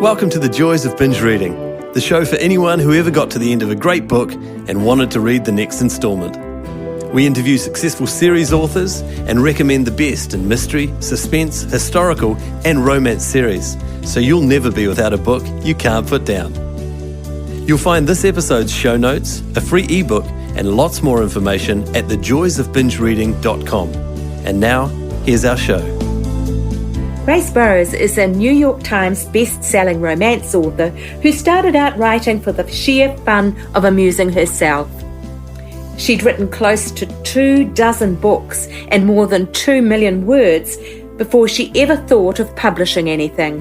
Welcome to the Joys of Binge Reading, the show for anyone who ever got to the end of a great book and wanted to read the next instalment. We interview successful series authors and recommend the best in mystery, suspense, historical and romance series, so you'll never be without a book you can't put down. You'll find this episode's show notes, a free ebook and lots more information at thejoysofbingereading.com. And now, here's our show. Grace Burrowes is a New York Times best-selling romance author who started out writing for the sheer fun of amusing herself. She'd written close to 24 books and more than 2 million words before she ever thought of publishing anything.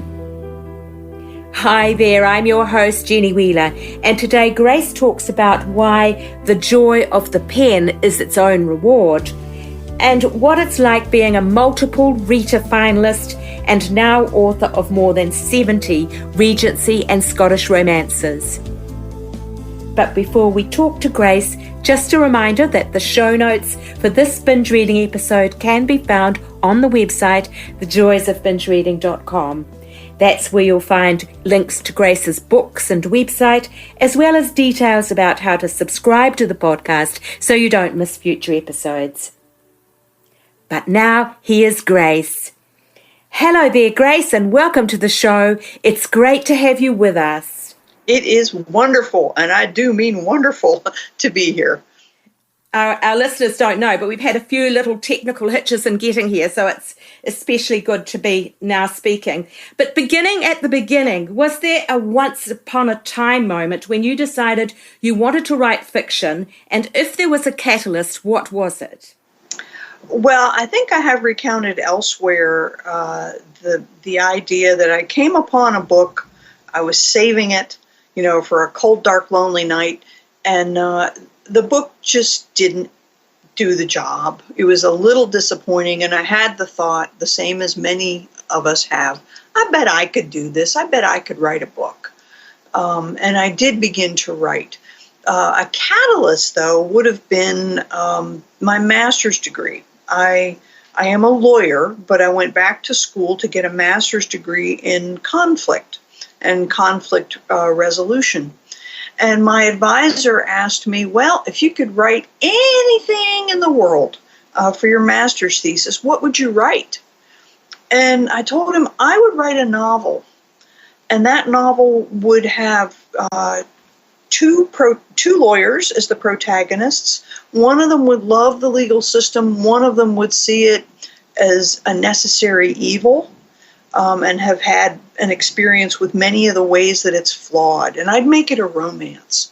Hi there, I'm your host Jenny Wheeler, and today Grace talks about why the joy of the pen is its own reward, and what it's like being a multiple RITA finalist and now author of more than 70 Regency and Scottish romances. But before we talk to Grace, just a reminder that the show notes for this binge reading episode can be found on the website, thejoysofbingereading.com. That's where you'll find links to Grace's books and website, as well as details about how to subscribe to the podcast so you don't miss future episodes. But now, here's Grace. Hello there, Grace, and welcome to the show. It's great to have you with us. It is wonderful, and I do mean wonderful, to be here. Our listeners don't know, but we've had a few little technical hitches in getting here, so it's especially good to be now speaking. But beginning at the beginning, was there a once upon a time moment when you decided you wanted to write fiction, and if there was a catalyst, what was it? Well, I think I have recounted elsewhere the idea that I came upon a book, I was saving it, for a cold, dark, lonely night, and the book just didn't do the job. It was a little disappointing, and I had the thought, the same as many of us have, I bet I could do this. I bet I could write a book. And I did begin to write. A catalyst, though, would have been my master's degree. I am a lawyer, but I went back to school to get a master's degree in conflict and conflict resolution. And my advisor asked me, well, if you could write anything in the world for your master's thesis, what would you write? And I told him I would write a novel. And that novel would have two lawyers as the protagonists. One of them would love the legal system. One of them would see it as a necessary evil and have had an experience with many of the ways that it's flawed. And I'd make it a romance.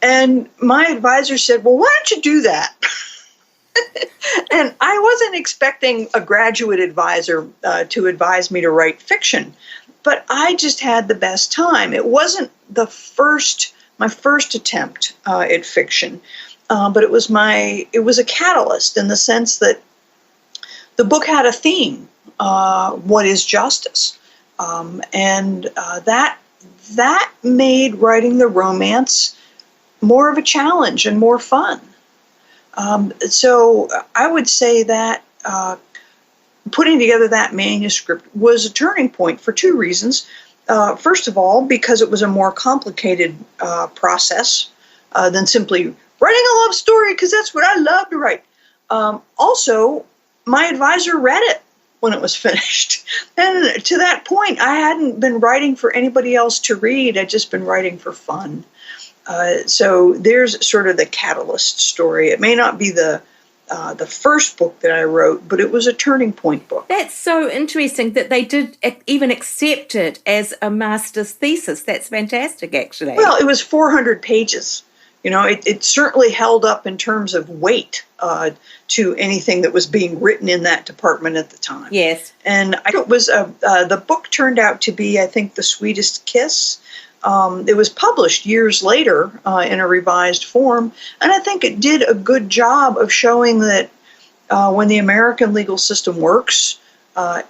And my advisor said, well, why don't you do that? And I wasn't expecting a graduate advisor to advise me to write fiction, but I just had the best time. It wasn't my first attempt at fiction, but it was a catalyst in the sense that the book had a theme, what is justice, and that made writing the romance more of a challenge and more fun. So I would say that putting together that manuscript was a turning point for two reasons. First of all, because it was a more complicated process than simply writing a love story, because that's what I love to write. Also, my advisor read it when it was finished. And to that point, I hadn't been writing for anybody else to read. I'd just been writing for fun. So there's sort of the catalyst story. It may not be the first book that I wrote, but it was a turning point book. That's so interesting that they did even accept it as a master's thesis. That's fantastic, actually. Well, it was 400 pages. It certainly held up in terms of weight to anything that was being written in that department at the time. Yes. And it was the book turned out to be, I think, The Sweetest Kiss. It was published years later in a revised form, and I think it did a good job of showing that when the American legal system works,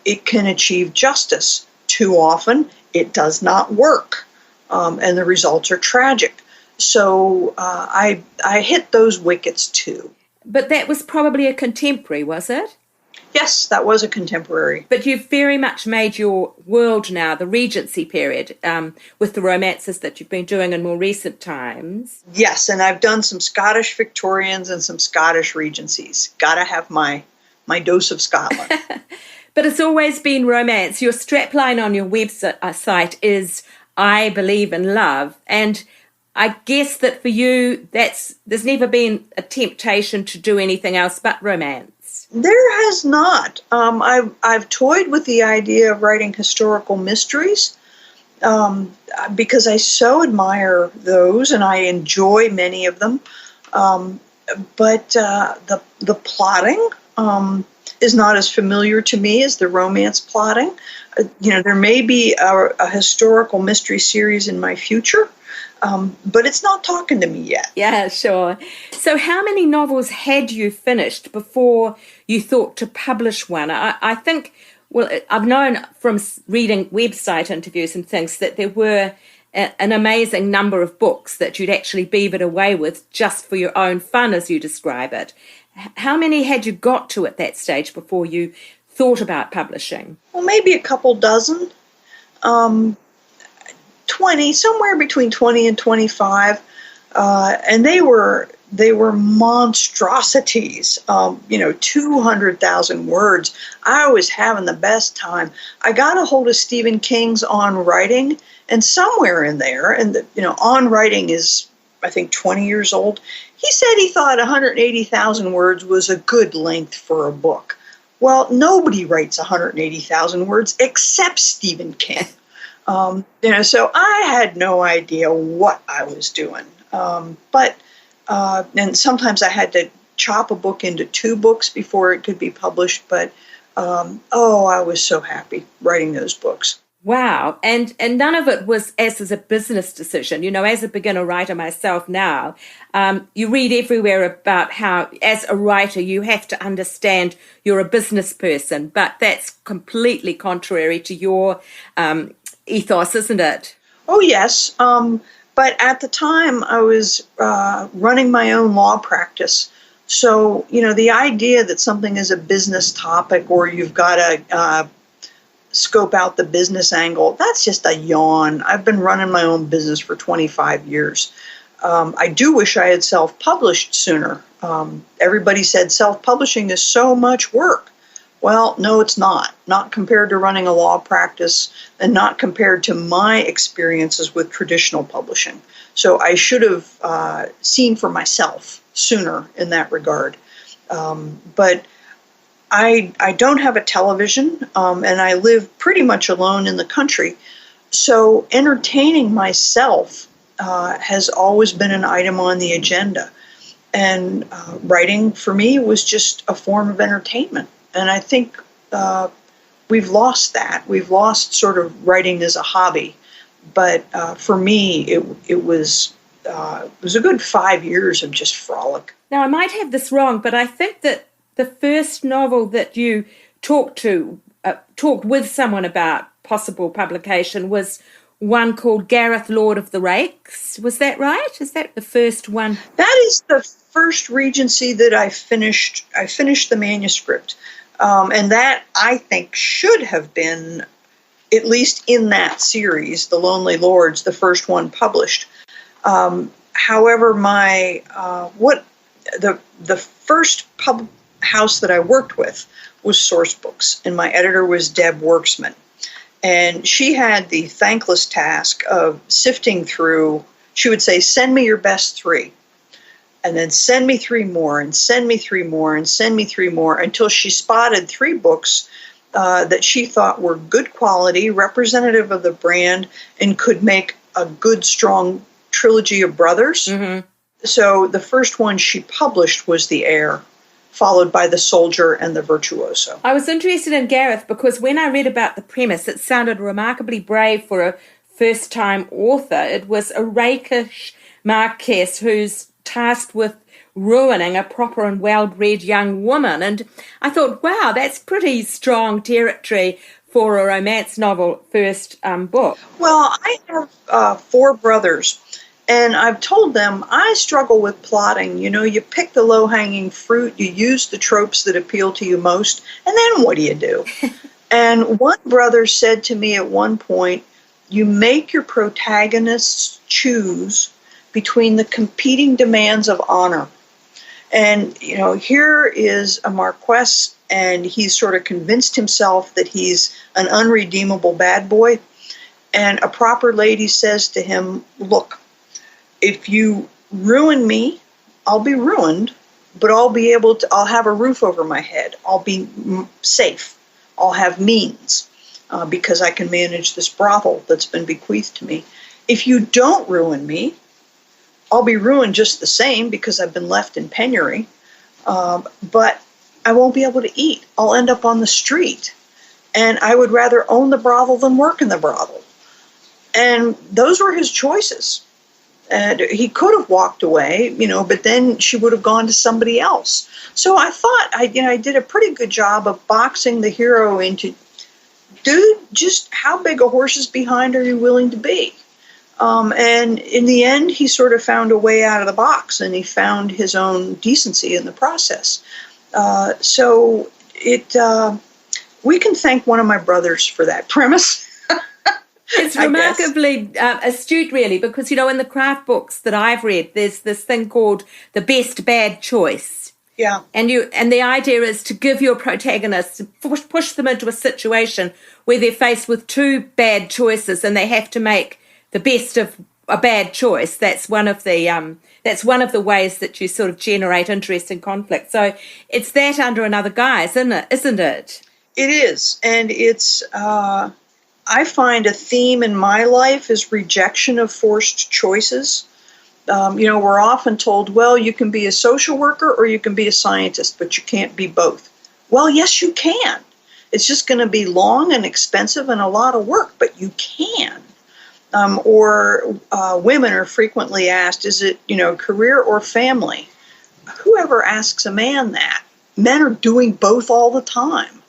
it can achieve justice. Too often, it does not work, and the results are tragic. So I hit those wickets too. But that was probably a contemporary, was it? Yes, that was a contemporary. But you've very much made your world now, the Regency period, with the romances that you've been doing in more recent times. Yes, and I've done some Scottish Victorians and some Scottish Regencies. Gotta have my dose of Scotland. But it's always been romance. Your strapline on your website is "I believe in love," and I guess that for you, there's never been a temptation to do anything else but romance. There has not. I've toyed with the idea of writing historical mysteries because I so admire those and I enjoy many of them. But the plotting is not as familiar to me as the romance plotting. There may be a historical mystery series in my future. But it's not talking to me yet. Yeah, sure. So how many novels had you finished before you thought to publish one? I think, well, I've known from reading website interviews and things that there were an amazing number of books that you'd actually beavered away with just for your own fun, as you describe it. How many had you got to at that stage before you thought about publishing? Well, maybe a couple dozen. 20, somewhere between 20 and 25, and they were monstrosities, 200,000 words. I was having the best time. I got a hold of Stephen King's On Writing, and somewhere in there, and On Writing is, I think, 20 years old, he said he thought 180,000 words was a good length for a book. Well, nobody writes 180,000 words except Stephen King. So I had no idea what I was doing. But sometimes I had to chop a book into 2 books before it could be published. But, I was so happy writing those books. Wow. And none of it was as a business decision. As a beginner writer myself now, you read everywhere about how, as a writer, you have to understand you're a business person. But that's completely contrary to your ethos, isn't it? Oh, yes. But at the time, I was running my own law practice. So, the idea that something is a business topic or you've got to scope out the business angle, that's just a yawn. I've been running my own business for 25 years. I do wish I had self-published sooner. Everybody said self-publishing is so much work. Well, no, it's not. Not compared to running a law practice and not compared to my experiences with traditional publishing. So I should have seen for myself sooner in that regard. But I don't have a television, and I live pretty much alone in the country. So entertaining myself has always been an item on the agenda. And writing for me was just a form of entertainment. And I think we've lost that. We've lost sort of writing as a hobby. But for me, it was a good 5 years of just frolic. Now, I might have this wrong, but I think that the first novel that you talked with someone about possible publication was one called Gareth, Lord of the Rakes. Was that right? Is that the first one? That is the first Regency that I finished. I finished the manuscript. And that, I think, should have been, at least in that series, The Lonely Lords, the first one published. However, the first house that I worked with was Source Books, and my editor was Deb Worksman. And she had the thankless task of sifting through. She would say, send me your best 3. And then send me 3 more, and send me 3 more, and send me 3 more, until she spotted 3 books that she thought were good quality, representative of the brand, and could make a good, strong trilogy of brothers. Mm-hmm. So the first one she published was The Heir, followed by The Soldier and The Virtuoso. I was interested in Gareth because when I read about the premise, it sounded remarkably brave for a first-time author. It was a rakish Marquess who's tasked with ruining a proper and well-bred young woman. And I thought, wow, that's pretty strong territory for a romance novel first book. Well, I have 4 brothers, And I've told them I struggle with plotting. You pick the low-hanging fruit, you use the tropes that appeal to you most, and then what do you do? And one brother said to me at one point, you make your protagonists choose between the competing demands of honor. And, here is a Marquess, and he's sort of convinced himself that he's an unredeemable bad boy. And a proper lady says to him, look, if you ruin me, I'll be ruined, but I'll have a roof over my head. I'll be safe. I'll have means because I can manage this brothel that's been bequeathed to me. If you don't ruin me, I'll be ruined just the same because I've been left in penury, but I won't be able to eat. I'll end up on the street, and I would rather own the brothel than work in the brothel. And those were his choices. And he could have walked away, but then she would have gone to somebody else. So I thought I did a pretty good job of boxing the hero into, dude, just how big a horse's behind are you willing to be? And in the end, he sort of found a way out of the box, and he found his own decency in the process. So we can thank one of my brothers for that premise. It's remarkably astute, really, because, in the craft books that I've read, there's this thing called the best bad choice. Yeah. And the idea is to give your protagonists, push them into a situation where they're faced with two bad choices and they have to make the best of a bad choice. That's one of the ways that you sort of generate interesting conflict. So it's that under another guise, isn't it? It is, and it's. I find a theme in my life is rejection of forced choices. We're often told, well, you can be a social worker or you can be a scientist, but you can't be both. Well, yes, you can. It's just going to be long and expensive and a lot of work, but you can. Women are frequently asked, is it, career or family? Whoever asks a man that? Men are doing both all the time.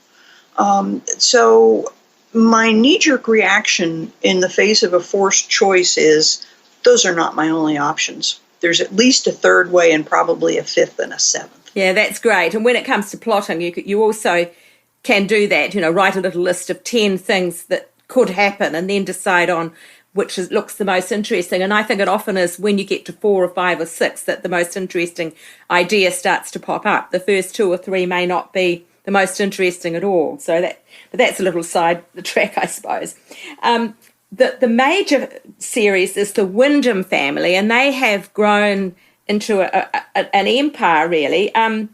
So my knee-jerk reaction in the face of a forced choice is, those are not my only options. There's at least a third way and probably a fifth and a seventh. Yeah, that's great. And when it comes to plotting, you also can do that, write a little list of 10 things that could happen and then decide on which looks the most interesting. And I think it often is when you get to 4 or 5 or 6 that the most interesting idea starts to pop up. The first 2 or 3 may not be the most interesting at all. But that's a little side track, I suppose. The major series is the Wyndham family, and they have grown into an empire, really. How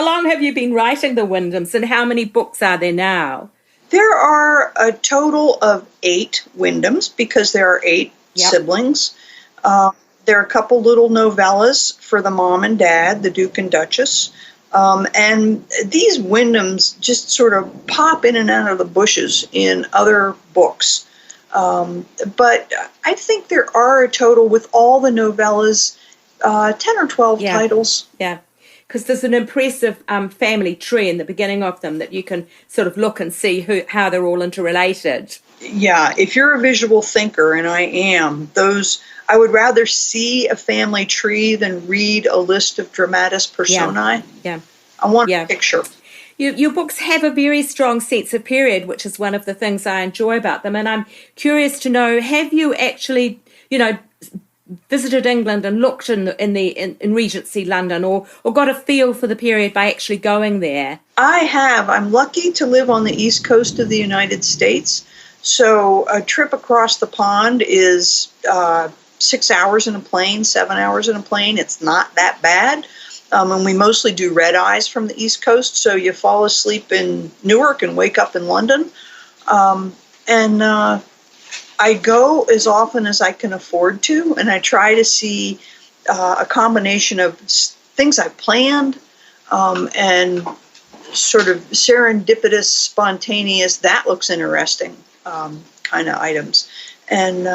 long have you been writing the Wyndhams, and how many books are there now? There are a total of 8 Wyndhams because there are 8 siblings. There are a couple little novellas for the mom and dad, the Duke and Duchess. And these Wyndhams just sort of pop in and out of the bushes in other books. But I think there are a total, with all the novellas, 10 or 12 titles. Yeah, because there's an impressive family tree in the beginning of them that you can sort of look and see how they're all interrelated. Yeah, if you're a visual thinker, and I am, I would rather see a family tree than read a list of dramatis personae. Yeah. I want a picture. Your books have a very strong sense of period, which is one of the things I enjoy about them. And I'm curious to know, have you actually, visited England and looked in Regency London or got a feel for the period by actually going there? I have. I'm lucky to live on the East Coast of the United States. So a trip across the pond is 6 hours in a plane, 7 hours in a plane. It's not that bad. And we mostly do red eyes from the East Coast. So you fall asleep in Newark and wake up in London. I go as often as I can afford to, and I try to see a combination of things I planned and sort of serendipitous, spontaneous, that looks interesting kind of items. And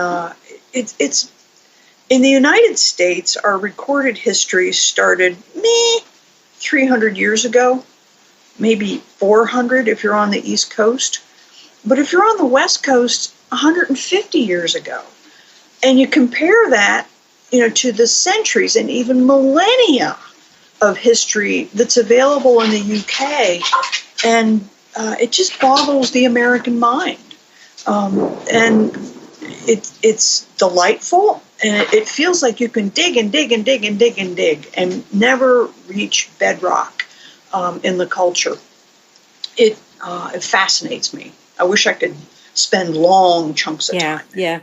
it's in the United States, our recorded history started 300 years ago, maybe 400 if you're on the East Coast. But if you're on the West Coast, 150 years ago. And you compare that, to the centuries and even millennia of history that's available in the UK, and it just boggles the American mind. And it's delightful, and it feels like you can dig and dig and dig and dig and dig and never reach bedrock in the culture. It fascinates me. I wish I could spend long chunks of time. Yeah.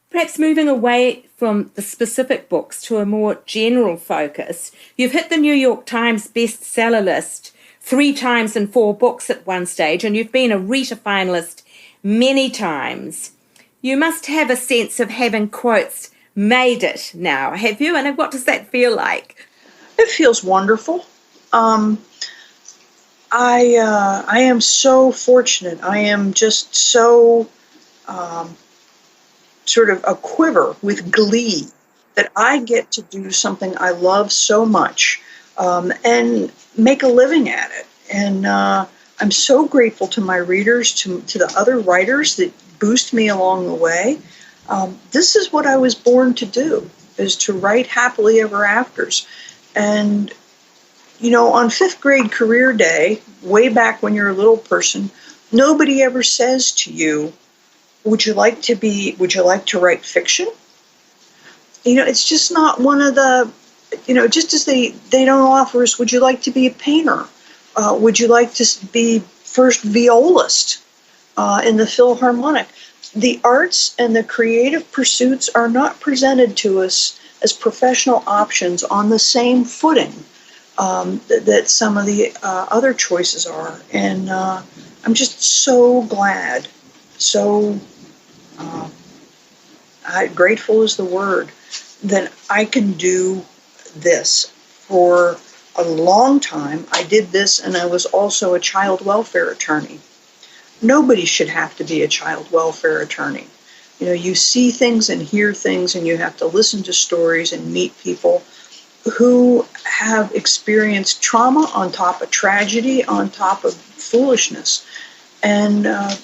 Perhaps moving away from the specific books to a more general focus, you've hit the New York Times bestseller list 3 times in 4 books at one stage, and you've been a RITA finalist many times. You must have a sense of having, quotes, made it now, have you? And what does that feel like? It feels wonderful. I am so fortunate. I am just so sort of a quiver with glee that I get to do something I love so much and make a living at it. And I'm so grateful to my readers, to the other writers that boost me along the way. This is what I was born to do, is to write happily ever afters. And on 5th grade career day, way back when you're a little person, nobody ever says to you, would you like to write fiction? It's just not one of the, just as they don't offer us, would you like to be a painter? Would you like to be first violist in the Philharmonic? The arts and the creative pursuits are not presented to us as professional options on the same footing that some of the other choices are. And I'm just so glad, grateful is the word, that I can do this. For a long time, I did this, and I was also a child welfare attorney. Nobody should have to be a child welfare attorney. You see things and hear things, and you have to listen to stories and meet people who have experienced trauma on top of tragedy, on top of foolishness. And I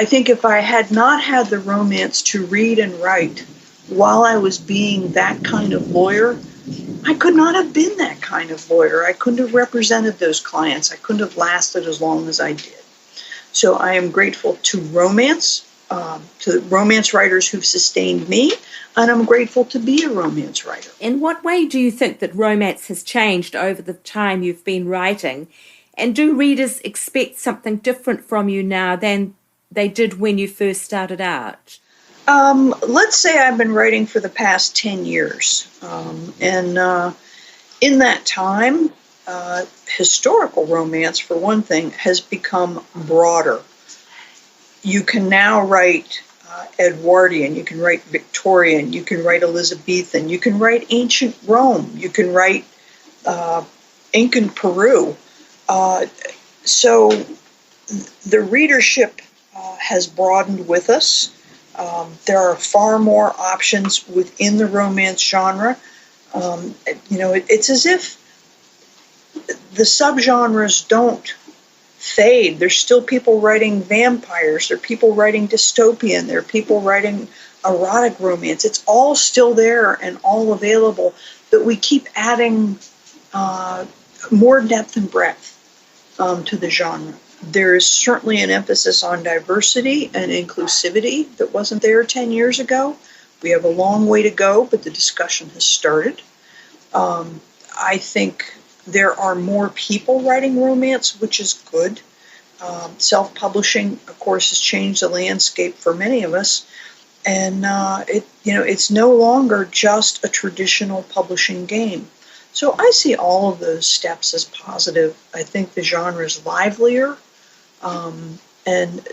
think if I had not had the romance to read and write while I was being that kind of lawyer, I could not have been that kind of lawyer. I couldn't have represented those clients. I couldn't have lasted as long as I did. So I am grateful to romance writers who've sustained me, and I'm grateful to be a romance writer. In what way do you think that romance has changed over the time you've been writing? And do readers expect something different from you now than they did when you first started out? Let's say I've been writing for the past 10 years. And in that time, historical romance, for one thing, has become broader. You can now write Edwardian, you can write Victorian, you can write Elizabethan, you can write ancient Rome, you can write Incan Peru. So the readership has broadened with us. There are far more options within the romance genre. It's as if the subgenres don't fade. There's still people writing vampires. There are people writing dystopian. There are people writing erotic romance. It's all still there and all available, but we keep adding more depth and breadth to the genre. There is certainly an emphasis on diversity and inclusivity that wasn't there 10 years ago. We have a long way to go, but the discussion has started. I think there are more people writing romance, which is good. Self-publishing, of course, has changed the landscape for many of us. And it's no longer just a traditional publishing game. So I see all of those steps as positive. I think the genre is livelier, and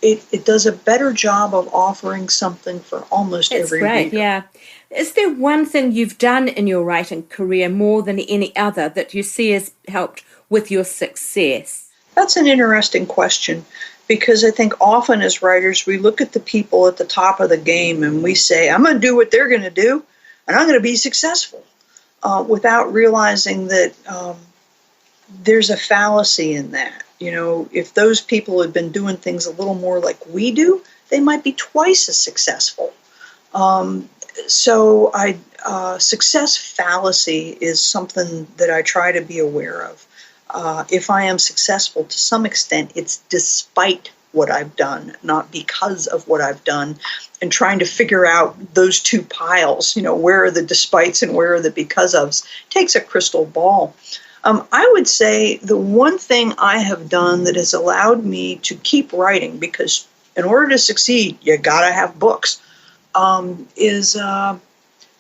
it does a better job of offering something for almost every reader. That's great, yeah. Is there one thing you've done in your writing career more than any other that you see has helped with your success? That's an interesting question, because I think often as writers we look at the people at the top of the game and we say, I'm going to do what they're going to do, and I'm going to be successful, without realizing that there's a fallacy in that. if those people had been doing things a little more like we do, they might be twice as successful. Success fallacy is something that I try to be aware of. If I am successful to some extent, it's despite what I've done, not because of what I've done, and trying to figure out those two piles, where are the despites and where are the because ofs, takes a crystal ball. I would say the one thing I have done that has allowed me to keep writing, because in order to succeed, you gotta have books, is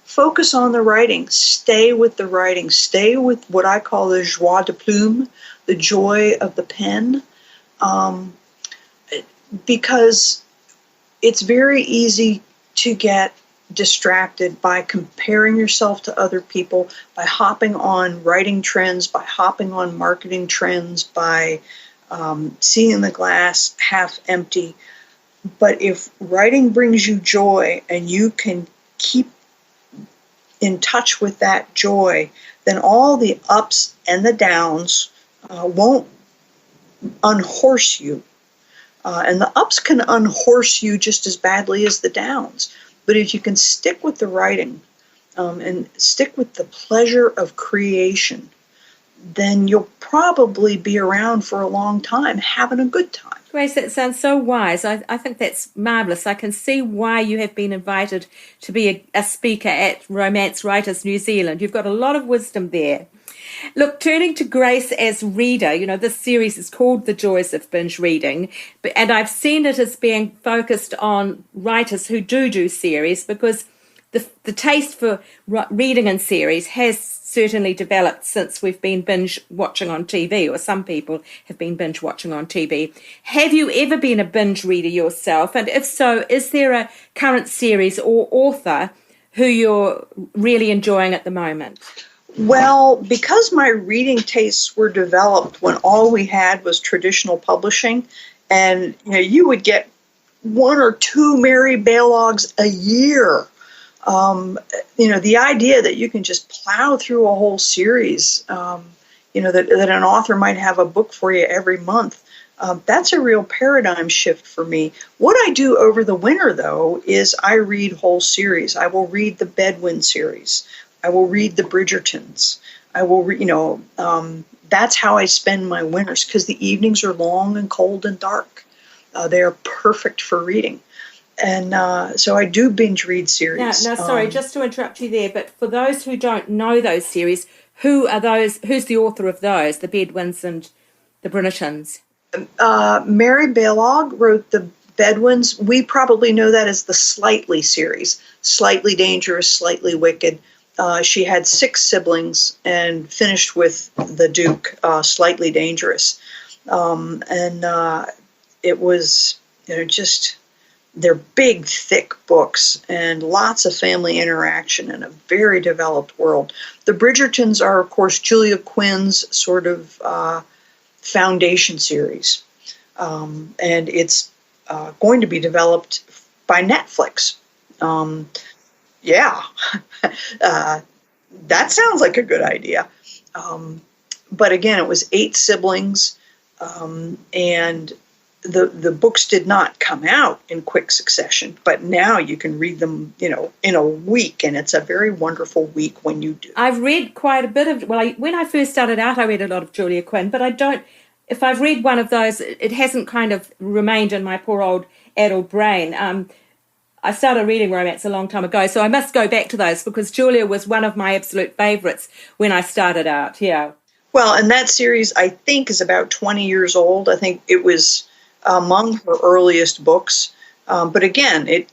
focus on the writing, stay with the writing, stay with what I call the joie de plume, the joy of the pen, because it's very easy to get distracted by comparing yourself to other people, by hopping on writing trends, by hopping on marketing trends, by seeing the glass half empty. But if writing brings you joy and you can keep in touch with that joy, then all the ups and the downs won't unhorse you. And the ups can unhorse you just as badly as the downs. But if you can stick with the writing and stick with the pleasure of creation, then you'll probably be around for a long time having a good time. Grace, that sounds so wise. I think that's marvellous. I can see why you have been invited to be a speaker at Romance Writers New Zealand. You've got a lot of wisdom there. Look, turning to Grace as reader, this series is called The Joys of Binge Reading, and I've seen it as being focused on writers who do series, because the taste for reading in series has certainly developed since we've been binge watching on TV, or some people have been binge watching on TV. Have you ever been a binge reader yourself? And if so, is there a current series or author who you're really enjoying at the moment? Well, because my reading tastes were developed when all we had was traditional publishing, and you would get one or two Mary Baylogs a year. The idea that you can just plow through a whole series, that an author might have a book for you every month, that's a real paradigm shift for me. What I do over the winter, though, is I read whole series. I will read the Bedouin series. I will read the Bridgertons. I will, that's how I spend my winters, because the evenings are long and cold and dark. They are perfect for reading. And so I do binge read series. Now, sorry, just to interrupt you there, but for those who don't know those series, who are those? Who's the author of those, the Bedouins and the Bridgertons? Mary Baylog wrote the Bedouins. We probably know that as the Slightly series. Slightly Dangerous, Slightly Wicked. She had 6 siblings and finished with the Duke, Slightly Dangerous. It was, they're big, thick books and lots of family interaction in a very developed world. The Bridgertons are, of course, Julia Quinn's sort of foundation series. And it's going to be developed by Netflix. That sounds like a good idea. But again, it was 8 siblings, and the books did not come out in quick succession, but now you can read them, in a week, and it's a very wonderful week when you do. I've read quite a bit of, when I first started out, I read a lot of Julia Quinn, but if I've read one of those, it hasn't kind of remained in my poor old adult brain. I started reading romance a long time ago, so I must go back to those, because Julia was one of my absolute favourites when I started out, yeah. Well, and that series, I think, is about 20 years old. I think it was among her earliest books. But again, it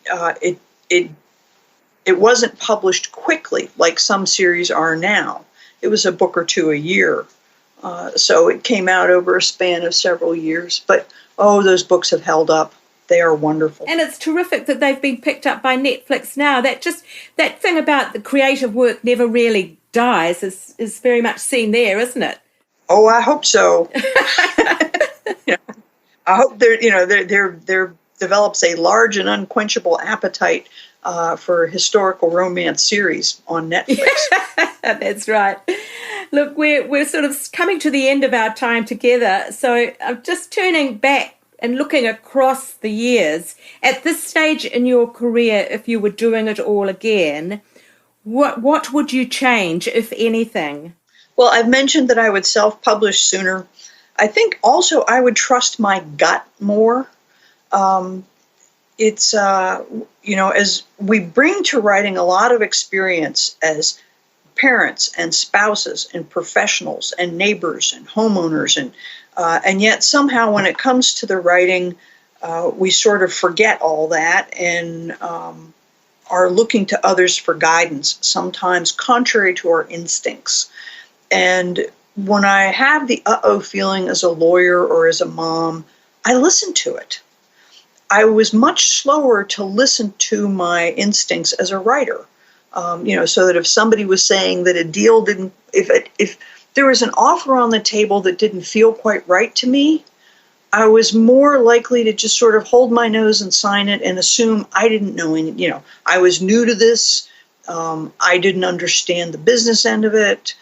wasn't published quickly like some series are now. It was a book or two a year. So it came out over a span of several years. But, those books have held up. They are wonderful. And it's terrific that they've been picked up by Netflix now. That thing about the creative work never really dies is very much seen there, isn't it? Oh, I hope so. I hope there develops a large and unquenchable appetite for historical romance series on Netflix. That's right. Look, we're sort of coming to the end of our time together. So I'm just turning back and looking across the years. At this stage in your career, if you were doing it all again, what would you change, if anything? Well, I've mentioned that I would self-publish sooner. I think also I would trust my gut more. It's, as we bring to writing a lot of experience as parents and spouses and professionals and neighbors and homeowners, and yet somehow when it comes to the writing, we sort of forget all that and are looking to others for guidance, sometimes contrary to our instincts. And when I have the uh-oh feeling as a lawyer or as a mom, I listen to it. I was much slower to listen to my instincts as a writer, so that if somebody was saying that a deal didn't, if there was an offer on the table that didn't feel quite right to me, I was more likely to just sort of hold my nose and sign it and assume I didn't know any, I was new to this. I didn't understand the business end of it.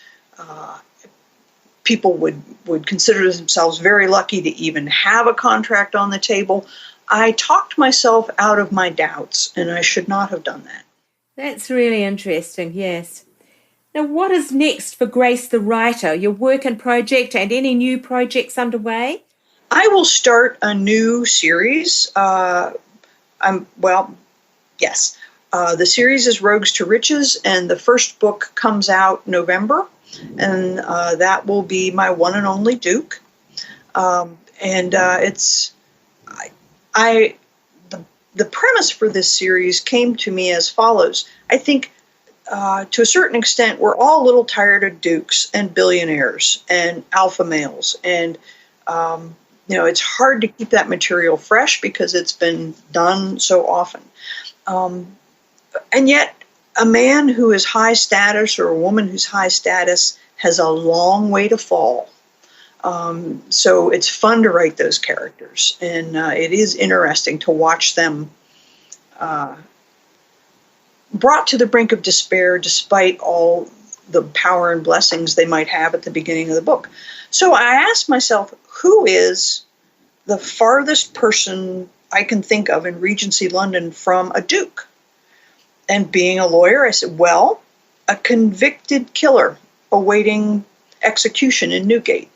People would consider themselves very lucky to even have a contract on the table. I talked myself out of my doubts, and I should not have done that. That's really interesting, yes. Now, what is next for Grace the writer, your work and project, and any new projects underway? I will start a new series. Yes. The series is Rogues to Riches, and the first book comes out November, and that will be my one and only Duke. The premise for this series came to me as follows. I think to a certain extent, we're all a little tired of dukes and billionaires and alpha males. And, it's hard to keep that material fresh because it's been done so often. And yet, a man who is high status or a woman who's high status has a long way to fall. So it's fun to write those characters, and it is interesting to watch them brought to the brink of despair despite all the power and blessings they might have at the beginning of the book. So I asked myself, who is the farthest person I can think of in Regency London from a duke? And being a lawyer, I said, well, a convicted killer awaiting execution in Newgate.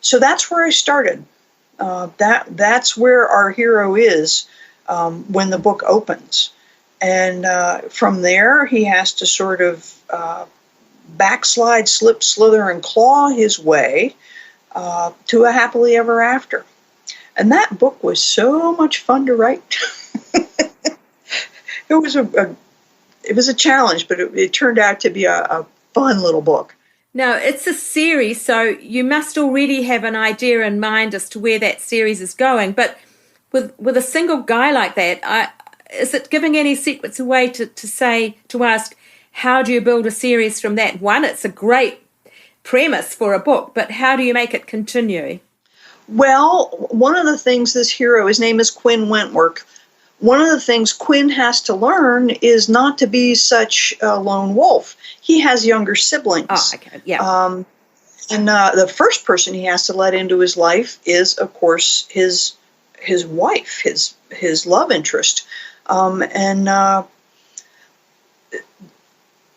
So that's where I started. That's where our hero is when the book opens. And from there, he has to sort of backslide, slip, slither, and claw his way to a happily ever after. And that book was so much fun to write. It was a challenge, but it turned out to be a fun little book. Now, it's a series, so you must already have an idea in mind as to where that series is going. But with a single guy like that, is it giving any secrets away to ask, how do you build a series from that? One, it's a great premise for a book, but how do you make it continue? Well, one of the things this hero, his name is Quinn Wentworth, one of the things Quinn has to learn is not to be such a lone wolf. He has younger siblings. Oh, okay, yeah. And the first person he has to let into his life is, of course, his wife, his love interest.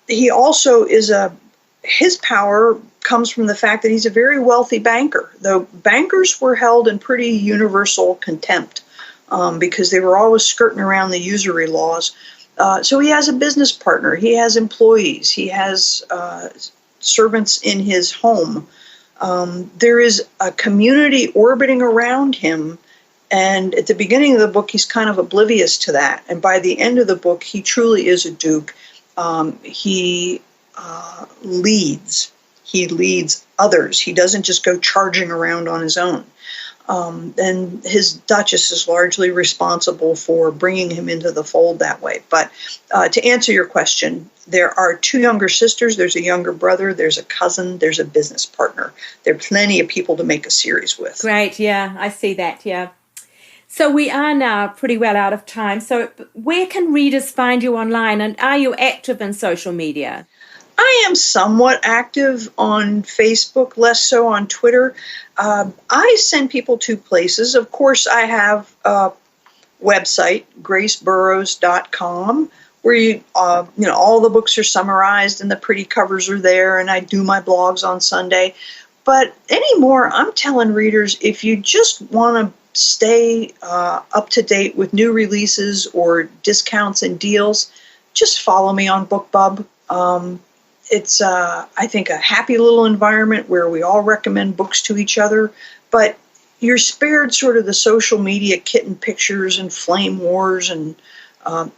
He also his power comes from the fact that he's a very wealthy banker, though bankers were held in pretty universal contempt because they were always skirting around the usury laws. So he has a business partner, he has employees, he has servants in his home. There is a community orbiting around him, and at the beginning of the book, he's kind of oblivious to that. And by the end of the book, he truly is a duke. He leads. He leads others. He doesn't just go charging around on his own. And his Duchess is largely responsible for bringing him into the fold that way. But to answer your question, there are two younger sisters, there's a younger brother, there's a cousin, there's a business partner. There are plenty of people to make a series with. Great, yeah, I see that, yeah. So we are now pretty well out of time. So where can readers find you online, and are you active in social media? I am somewhat active on Facebook, less so on Twitter. I send people to places. Of course, I have a website, graceburrowes.com, where all the books are summarized and the pretty covers are there, and I do my blogs on Sunday. But anymore, I'm telling readers, if you just want to stay up to date with new releases or discounts and deals, just follow me on BookBub. It's, I think, a happy little environment where we all recommend books to each other, but you're spared sort of the social media kitten pictures and flame wars, and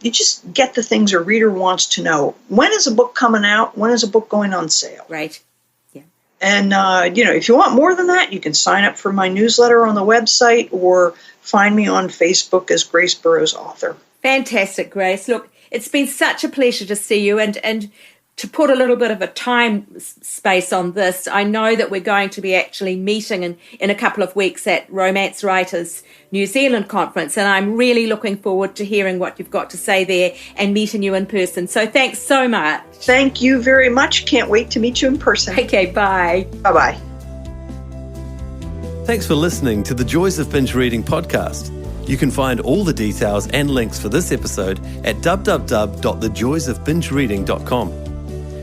you just get the things a reader wants to know. When is a book coming out? When is a book going on sale? Right. Yeah. And, if you want more than that, you can sign up for my newsletter on the website or find me on Facebook as Grace Burrowes Author. Fantastic, Grace. Look, it's been such a pleasure to see you, and to put a little bit of a time space on this, I know that we're going to be actually meeting in a couple of weeks at Romance Writers New Zealand conference, and I'm really looking forward to hearing what you've got to say there and meeting you in person. So thanks so much. Thank you very much. Can't wait to meet you in person. Okay, bye. Bye-bye. Thanks for listening to the Joys of Binge Reading podcast. You can find all the details and links for this episode at www.thejoysofbingereading.com.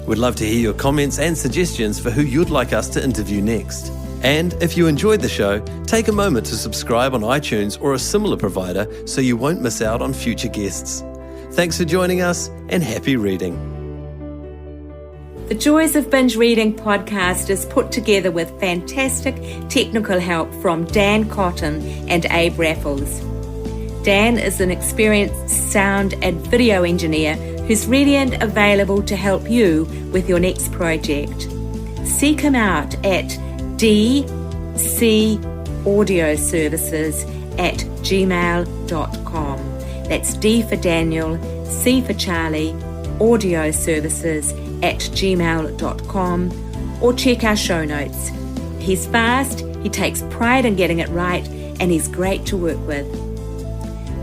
We'd love to hear your comments and suggestions for who you'd like us to interview next. And if you enjoyed the show, take a moment to subscribe on iTunes or a similar provider so you won't miss out on future guests. Thanks for joining us, and happy reading. The Joys of Binge Reading podcast is put together with fantastic technical help from Dan Cotton and Abe Raffles. Dan is an experienced sound and video engineer who's ready and available to help you with your next project. Seek him out at dcaudioservices@gmail.com. That's D for Daniel, C for Charlie, audioservices@gmail.com, or check our show notes. He's fast, he takes pride in getting it right, and he's great to work with.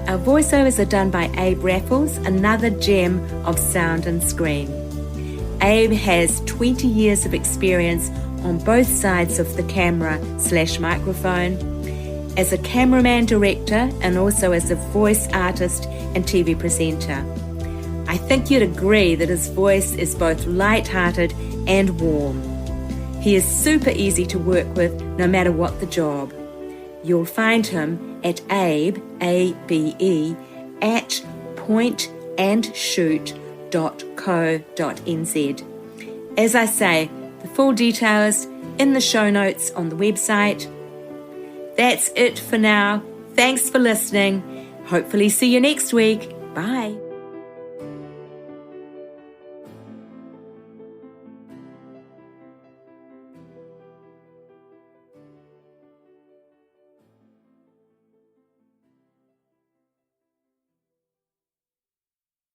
Our voiceovers are done by Abe Raffles, another gem of sound and screen. Abe has 20 years of experience on both sides of the camera/microphone, as a cameraman director and also as a voice artist and TV presenter. I think you'd agree that his voice is both light-hearted and warm. He is super easy to work with no matter what the job. You'll find him at Abe, A-B-E, at pointandshoot.co.nz. As I say, the full details in the show notes on the website. That's it for now. Thanks for listening. Hopefully see you next week. Bye.